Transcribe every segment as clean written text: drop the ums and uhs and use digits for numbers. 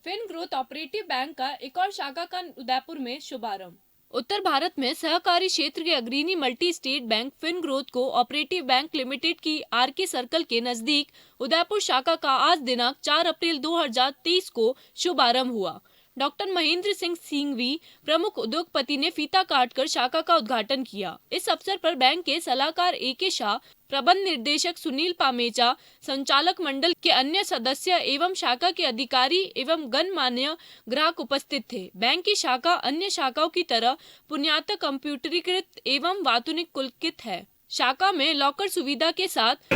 Fin growth operative bank का एक और शाखा का उदयपुर में शुभारंभ। उत्तर भारत में सहकारी क्षेत्र के अग्रणी multi state bank Fin Growth cooperative bank limited की आरके सर्कल के नजदीक उदयपुर शाखा का आज दिनांक 4 अप्रैल 2023 को शुभारंभ हुआ। डॉक्टर महेंद्र सिंह सिंघवी प्रमुख उद्योगपति ने फीता काटकर शाखा का उद्घाटन किया। इस अवसर पर बैंक के सलाहकार AK शाह, प्रबंध निर्देशक सुनील पामेचा, संचालक मंडल के अन्य सदस्य एवं शाखा के अधिकारी एवं गणमान्य ग्राहक उपस्थित थे। बैंक की शाखा अन्य शाखाओं की तरह पुण्यातक कंप्यूटरीकृत एवं वातुनिक कुलकित है। शाखा में लॉकर सुविधा के साथ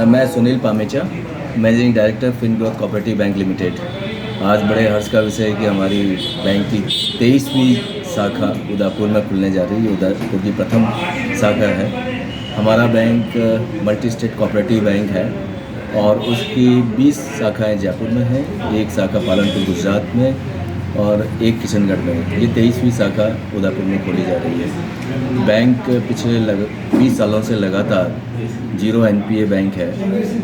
मैं Sunil Pamecha, managing director Fin Growth cooperative bank limited. आज बड़े हर्ष का विषय है कि हमारी बैंक की 23वीं शाखा उदयपुर में खुलने जा रही है। उदयपुर की प्रथम शाखा है। हमारा bank multi state cooperative bank है और उसकी 20 शाखाएं जयपुर में हैं, एक शाखा पालनपुर गुजरात में और एक किशनगढ़ में। ये 23वीं शाखा उदयपुर में खोली जा रही है। बैंक पिछले 20 सालों से लगातार 0 NPA बैंक है,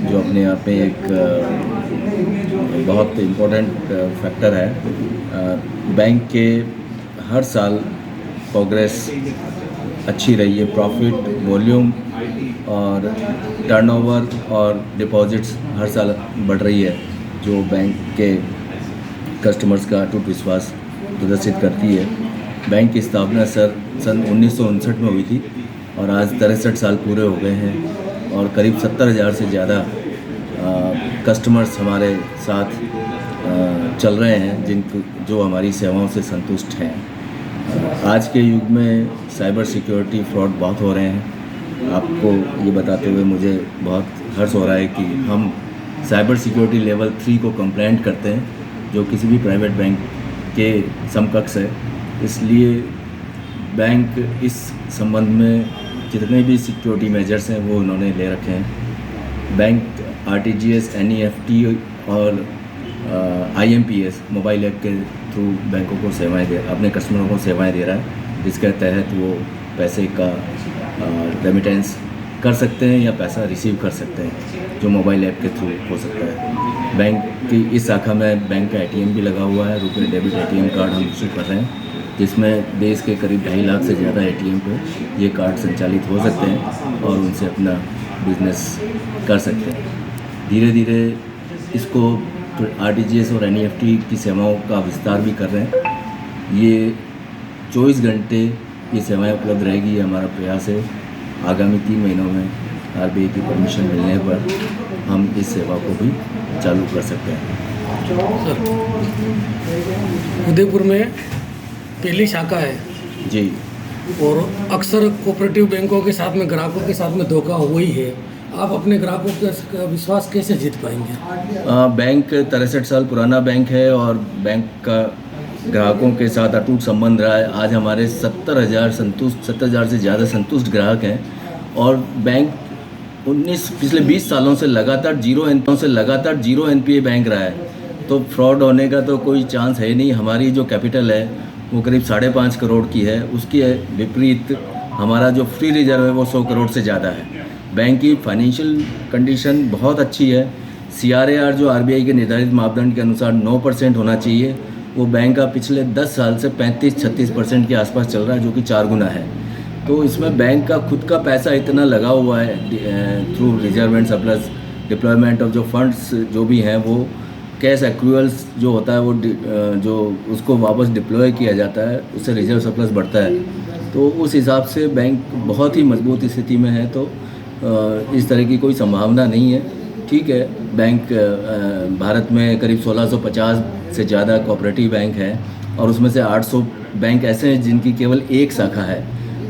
जो अपने आप में एक बहुत इम्पोर्टेंट फैक्टर है। बैंक के हर साल प्रोग्रेस अच्छी रही है। प्रॉफिट, वॉल्यूम और टर्नओवर और डिपॉजिट्स हर साल बढ़ रही है, जो बैंक के कस्टमर्स का अटूट विश्वास प्रदर्शित करती है। बैंक की स्थापना सन 1959 में हुई थी और आज 63 साल पूरे हो गए हैं और करीब 70,000 से ज़्यादा कस्टमर्स हमारे साथ चल रहे हैं, जो हमारी सेवाओं से संतुष्ट हैं। आज के युग में साइबर सिक्योरिटी फ्रॉड बहुत हो रहे हैं। आपको ये बताते हुए मुझे बहुत हर्ष हो रहा है कि हम साइबर सिक्योरिटी लेवल 3 को कंप्लेंट करते हैं, जो किसी भी प्राइवेट बैंक के समकक्ष है। इसलिए बैंक इस संबंध में जितने भी सिक्योरिटी मेजर्स हैं वो उन्होंने ले रखे हैं। बैंक RTGS, NEFT और IMPS मोबाइल ऐप के थ्रू बैंकों को सेवाएं अपने कस्टमरों को सेवाएं दे रहा है, जिसके तहत वो पैसे का रेमिटेंस कर सकते हैं या पैसा रिसीव कर सकते हैं, जो मोबाइल ऐप के थ्रू हो सकता है। बैंक की इस शाखा में बैंक का ATM भी लगा हुआ है। रुपए डेबिट ATM कार्ड हम इशू कर रहे हैं, जिसमें देश के करीब 2.5 लाख से ज़्यादा ATM पे ये कार्ड संचालित हो सकते हैं और उनसे अपना बिजनेस कर सकते हैं। धीरे धीरे इसको RTGS और NEFT की सेवाओं का विस्तार भी कर रहे हैं। ये 24 घंटे ये सेवाएं उपलब्ध रहेगी, ये हमारा प्रयास है। आगामी 3 महीनों में RBI की परमिशन मिलने पर हम इस सेवा को भी चालू कर सकते हैं। सर, उदयपुर में पहली शाखा है जी, और अक्सर कोऑपरेटिव बैंकों के साथ में ग्राहकों के साथ में धोखा हुआ ही है। आप अपने ग्राहकों का विश्वास कैसे जीत पाएंगे? बैंक 63 साल पुराना बैंक है और बैंक का ग्राहकों के साथ अटूट संबंध रहा है। आज हमारे 70,000 से ज़्यादा संतुष्ट ग्राहक हैं और बैंक पिछले 20 सालों से लगातार 0 NPA बैंक रहा है, तो फ्रॉड होने का तो कोई चांस है नहीं। हमारी जो कैपिटल है वो करीब 5.5 करोड़ की है, उसके विपरीत हमारा जो फ्री रिजर्व है वो 100 करोड़ से ज़्यादा है। बैंक की फाइनेंशियल कंडीशन बहुत अच्छी है। CRAR जो RBI के निर्धारित मापदंड के अनुसार 9% होना चाहिए, वो बैंक का पिछले 10 साल से 35-36% के आसपास चल रहा है, जो कि 4 गुना है। तो इसमें बैंक का खुद का पैसा इतना लगा हुआ है through reserve and surplus deployment of जो फंड्स जो भी हैं, वो कैश एक्रूअल्स जो होता है वो जो उसको वापस डिप्लॉय किया जाता है, उससे रिजर्व सरप्लस बढ़ता है। तो उस हिसाब से बैंक बहुत ही मजबूत स्थिति में है। तो इस तरह की कोई संभावना नहीं है। ठीक है, बैंक भारत में करीब 1650 से ज़्यादा कोऑपरेटिव बैंक है और उसमें से 800 बैंक ऐसे हैं जिनकी केवल एक शाखा है।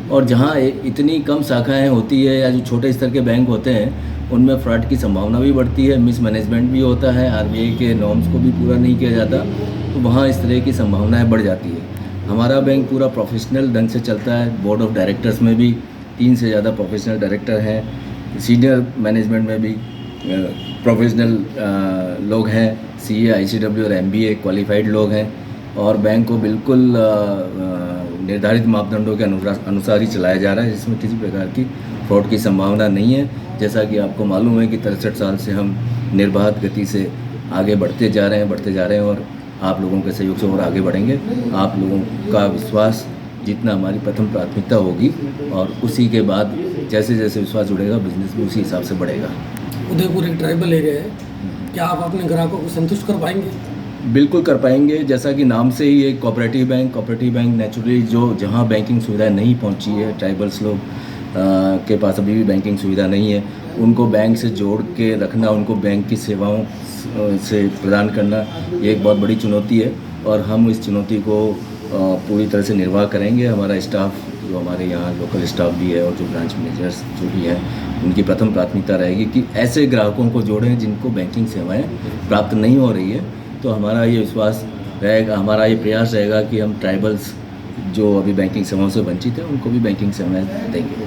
और जहाँ इतनी कम शाखाएं होती है या जो छोटे स्तर के बैंक होते हैं, उनमें फ्रॉड की संभावना भी बढ़ती है, मिसमैनेजमेंट भी होता है, RBI के नॉर्म्स को भी पूरा नहीं किया जाता, तो वहाँ इस तरह की संभावनाएं बढ़ जाती है। हमारा बैंक पूरा प्रोफेशनल ढंग से चलता है। बोर्ड ऑफ डायरेक्टर्स में भी 3 से ज़्यादा प्रोफेशनल डायरेक्टर हैं। सीनियर मैनेजमेंट में भी प्रोफेशनल लोग हैं। CA, ICW और MBA क्वालिफाइड लोग हैं और बैंक को बिल्कुल निर्धारित मापदंडों के अनुसार ही चलाया जा रहा है, जिसमें किसी प्रकार की फ्रॉड की संभावना नहीं है। जैसा कि आपको मालूम है कि 63 साल से हम निर्बाध गति से आगे बढ़ते जा रहे हैं और आप लोगों के सहयोग से और आगे बढ़ेंगे। आप लोगों का विश्वास जितना हमारी प्रथम प्राथमिकता होगी और उसी के बाद जैसे जैसे विश्वास जुड़ेगा बिजनेस भी उसी हिसाब से बढ़ेगा। उदयपुर एक ट्राइबल एरिया है, क्या आप अपने ग्राहकों को संतुष्ट कर पाएंगे? बिल्कुल कर पाएंगे। जैसा कि नाम से ही एक कोऑपरेटिव बैंक नेचुरली जो जहाँ बैंकिंग सुविधा नहीं पहुँची है, ट्राइबल्स लोग के पास अभी भी बैंकिंग सुविधा नहीं है, उनको बैंक से जोड़ के रखना, उनको बैंक की सेवाओं से प्रदान करना, ये एक बहुत बड़ी चुनौती है और हम इस चुनौती को पूरी तरह से निर्वाह करेंगे। हमारा स्टाफ जो हमारे यहाँ लोकल स्टाफ भी है और जो ब्रांच मैनेजर्स जो भी हैं, उनकी प्रथम प्राथमिकता रहेगी कि ऐसे ग्राहकों को जोड़ें जिनको बैंकिंग सेवाएं प्राप्त नहीं हो रही है। तो हमारा ये विश्वास रहेगा, हमारा ये प्रयास रहेगा कि हम ट्राइबल्स जो अभी बैंकिंग सेवाओं से वंचित हैं उनको भी बैंकिंग सेवाएं देंगे।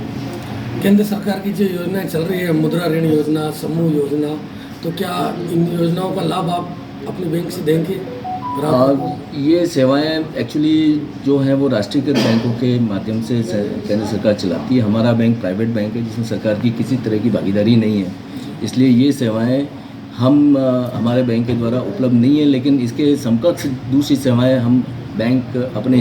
केंद्र सरकार की जो योजनाएं चल रही है, मुद्रा ऋण योजना, समूह योजना, तो क्या इन योजनाओं का लाभ आप अपने बैंक से देंगे ग्राहकों को? ये सेवाएं एक्चुअली जो हैं वो राष्ट्रीयकृत बैंकों के माध्यम से केंद्र सरकार चलाती है। हमारा बैंक प्राइवेट बैंक है जिसमें सरकार की किसी तरह की भागीदारी नहीं है, इसलिए ये सेवाएं हमारे बैंक के द्वारा उपलब्ध नहीं है, लेकिन इसके समकक्ष दूसरी सेवाएं हम बैंक अपने